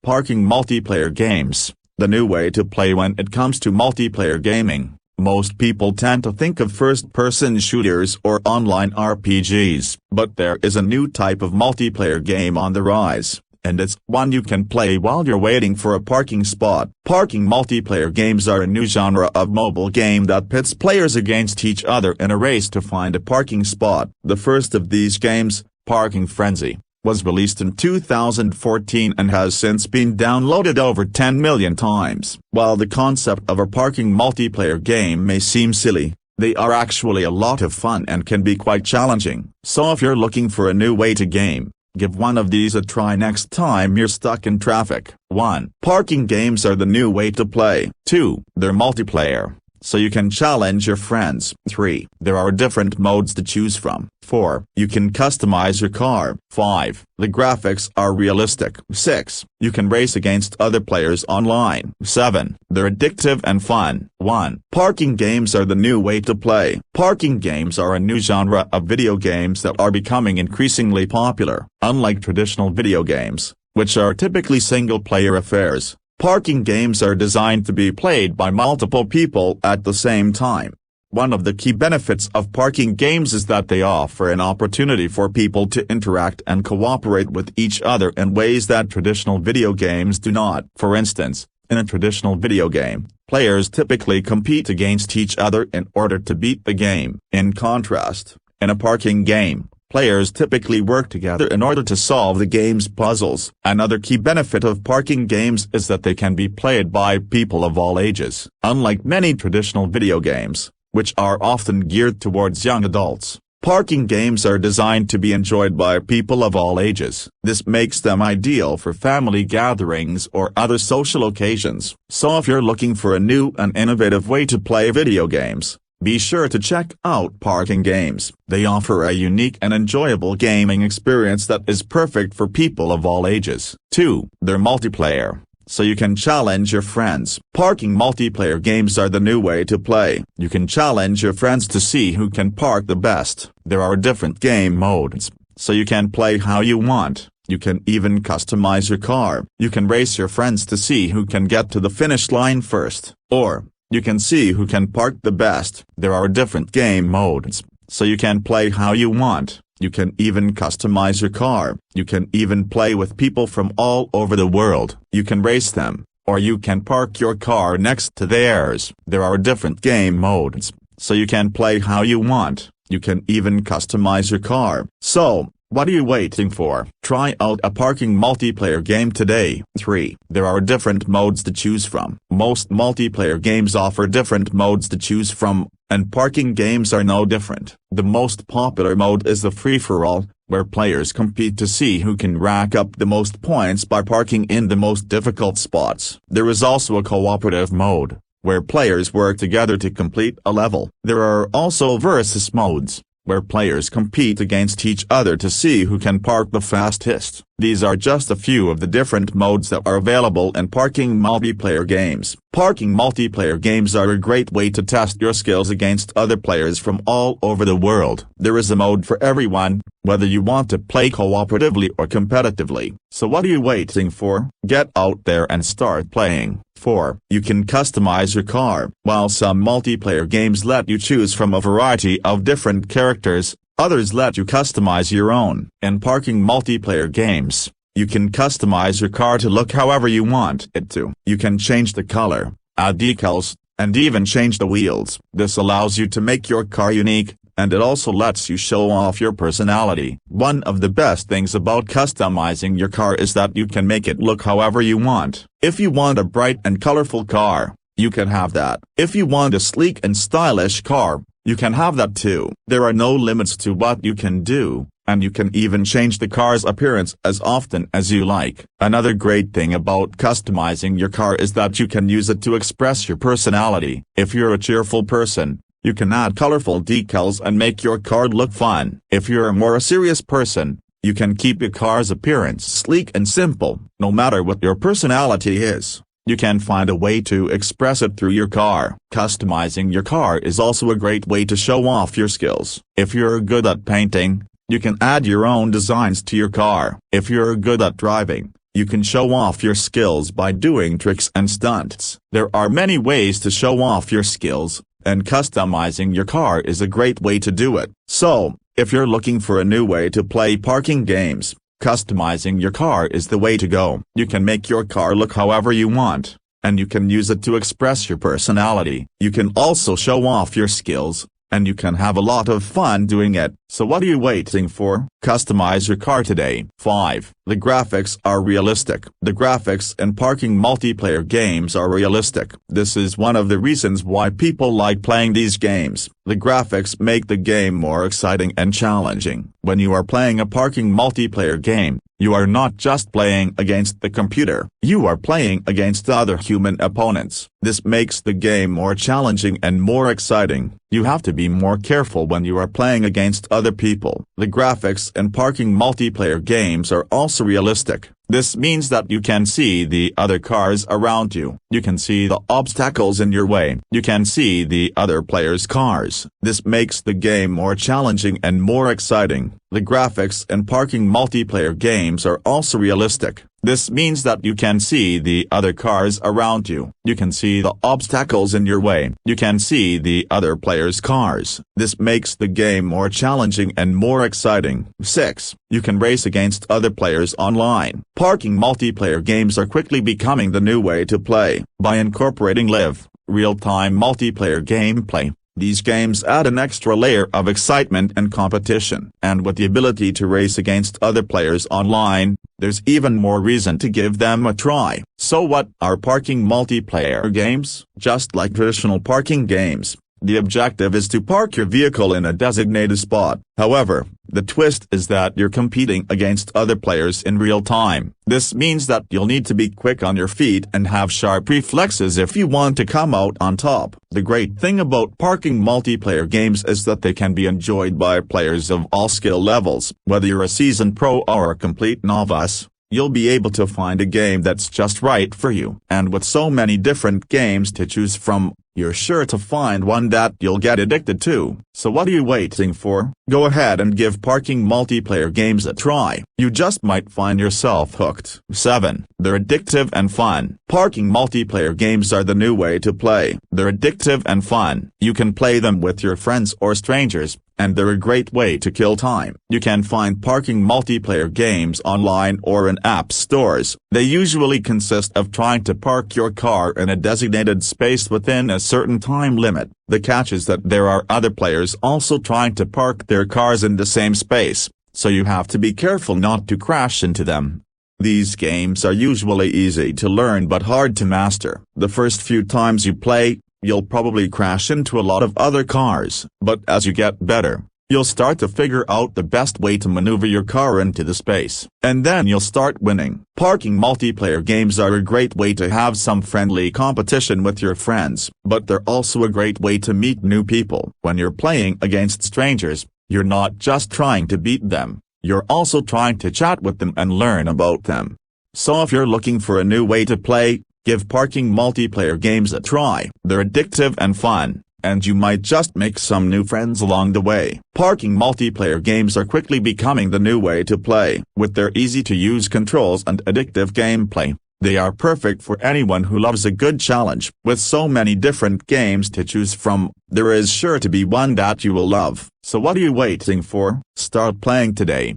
Parking multiplayer games, the new way to play. When it comes to multiplayer gaming, most people tend to think of first-person shooters or online RPGs. But there is a new type of multiplayer game on the rise, and it's one you can play while you're waiting for a parking spot. Parking multiplayer games are a new genre of mobile game that pits players against each other in a race to find a parking spot. The first of these games, Parking Frenzy, was released in 2014 and has since been downloaded over 10 million times. While the concept of a parking multiplayer game may seem silly, they are actually a lot of fun and can be quite challenging. So if you're looking for a new way to game, give one of these a try next time you're stuck in traffic. 1. Parking games are the new way to play. 2. They're multiplayer, so you can challenge your friends. 3. There are different modes to choose from. 4. You can customize your car. 5. The graphics are realistic. 6. You can race against other players online. 7. They're addictive and fun. 1. Parking games are the new way to play. Parking games are a new genre of video games that are becoming increasingly popular. Unlike traditional video games, which are typically single-player affairs, parking games are designed to be played by multiple people at the same time. One of the key benefits of parking games is that they offer an opportunity for people to interact and cooperate with each other in ways that traditional video games do not. For instance, in a traditional video game, players typically compete against each other in order to beat the game. In contrast, in a parking game, players typically work together in order to solve the game's puzzles. Another key benefit of parking games is that they can be played by people of all ages. Unlike many traditional video games, which are often geared towards young adults, parking games are designed to be enjoyed by people of all ages. This makes them ideal for family gatherings or other social occasions. So if you're looking for a new and innovative way to play video games, be sure to check out Parking Games. They offer a unique and enjoyable gaming experience that is perfect for people of all ages. 2. They're multiplayer, so you can challenge your friends. Parking multiplayer games are the new way to play. You can challenge your friends to see who can park the best. There are different game modes, so you can play how you want. You can even customize your car. You can race your friends to see who can get to the finish line first, or you can see who can park the best. There are different game modes, so you can play how you want. You can even customize your car. You can even play with people from all over the world. You can race them, or you can park your car next to theirs. There are different game modes, so you can play how you want. You can even customize your car. So, what are you waiting for? Try out a parking multiplayer game today. 3. There are different modes to choose from. Most multiplayer games offer different modes to choose from, and parking games are no different. The most popular mode is the free-for-all, where players compete to see who can rack up the most points by parking in the most difficult spots. There is also a cooperative mode, where players work together to complete a level. There are also versus modes, where players compete against each other to see who can park the fastest. These are just a few of the different modes that are available in parking multiplayer games. Parking multiplayer games are a great way to test your skills against other players from all over the world. There is a mode for everyone, whether you want to play cooperatively or competitively. So what are you waiting for? Get out there and start playing. 4. You can customize your car. While some multiplayer games let you choose from a variety of different characters, others let you customize your own. In parking multiplayer games, you can customize your car to look however you want it to. You can change the color, add decals, and even change the wheels. This allows you to make your car unique, and it also lets you show off your personality. One of the best things about customizing your car is that you can make it look however you want. If you want a bright and colorful car, you can have that. If you want a sleek and stylish car, you can have that too. There are no limits to what you can do, and you can even change the car's appearance as often as you like. Another great thing about customizing your car is that you can use it to express your personality. If you're a cheerful person, you can add colorful decals and make your car look fun. If you're a more serious person, you can keep your car's appearance sleek and simple. No matter what your personality is, you can find a way to express it through your car. Customizing your car is also a great way to show off your skills. If you're good at painting, you can add your own designs to your car. If you're good at driving, You can show off your skills by doing tricks and stunts. There are many ways to show off your skills, and customizing your car is a great way to do it. So, if you're looking for a new way to play parking games, customizing your car is the way to go. You can make your car look however you want, and you can use it to express your personality. You can also show off your skills, and you can have a lot of fun doing it. So what are you waiting for? Customize your car today. 5. The graphics are realistic. The graphics in parking multiplayer games are realistic. This is one of the reasons why people like playing these games. The graphics make the game more exciting and challenging. When you are playing a parking multiplayer game, you are not just playing against the computer. You are playing against other human opponents. This makes the game more challenging and more exciting. You have to be more careful when you are playing against other people. The graphics in parking multiplayer games are also realistic. This means that you can see the other cars around you. You can see the obstacles in your way. You can see the other players' cars. This makes the game more challenging and more exciting. The graphics in parking multiplayer games are also realistic. This means that you can see the other cars around you. You can see the obstacles in your way. You can see the other players' cars. This makes the game more challenging and more exciting. 6. You can race against other players online. Parking multiplayer games are quickly becoming the new way to play. By incorporating live, real-time multiplayer gameplay, these games add an extra layer of excitement and competition. And with the ability to race against other players online, there's even more reason to give them a try. So what are parking multiplayer games? Just like traditional parking games, the objective is to park your vehicle in a designated spot. However, the twist is that you're competing against other players in real time. This means that you'll need to be quick on your feet and have sharp reflexes if you want to come out on top. The great thing about parking multiplayer games is that they can be enjoyed by players of all skill levels. Whether you're a seasoned pro or a complete novice, you'll be able to find a game that's just right for you. And with so many different games to choose from, you're sure to find one that you'll get addicted to. So what are you waiting for? Go ahead and give parking multiplayer games a try. You just might find yourself hooked. 7. They're addictive and fun. Parking multiplayer games are the new way to play. They're addictive and fun. You can play them with your friends or strangers, and they're a great way to kill time. You can find parking multiplayer games online or in app stores. They usually consist of trying to park your car in a designated space within a certain time limit. The catch is that there are other players also trying to park their cars in the same space, so you have to be careful not to crash into them. These games are usually easy to learn but hard to master. The first few times you play, you'll probably crash into a lot of other cars, but as you get better, you'll start to figure out the best way to maneuver your car into the space, and then you'll start winning. Parking multiplayer games are a great way to have some friendly competition with your friends, but they're also a great way to meet new people. When you're playing against strangers, you're not just trying to beat them, you're also trying to chat with them and learn about them. So if you're looking for a new way to play, give parking multiplayer games a try. They're addictive and fun, and you might just make some new friends along the way. Parking multiplayer games are quickly becoming the new way to play. With their easy-to-use controls and addictive gameplay, they are perfect for anyone who loves a good challenge. With so many different games to choose from, there is sure to be one that you will love. So what are you waiting for? Start playing today.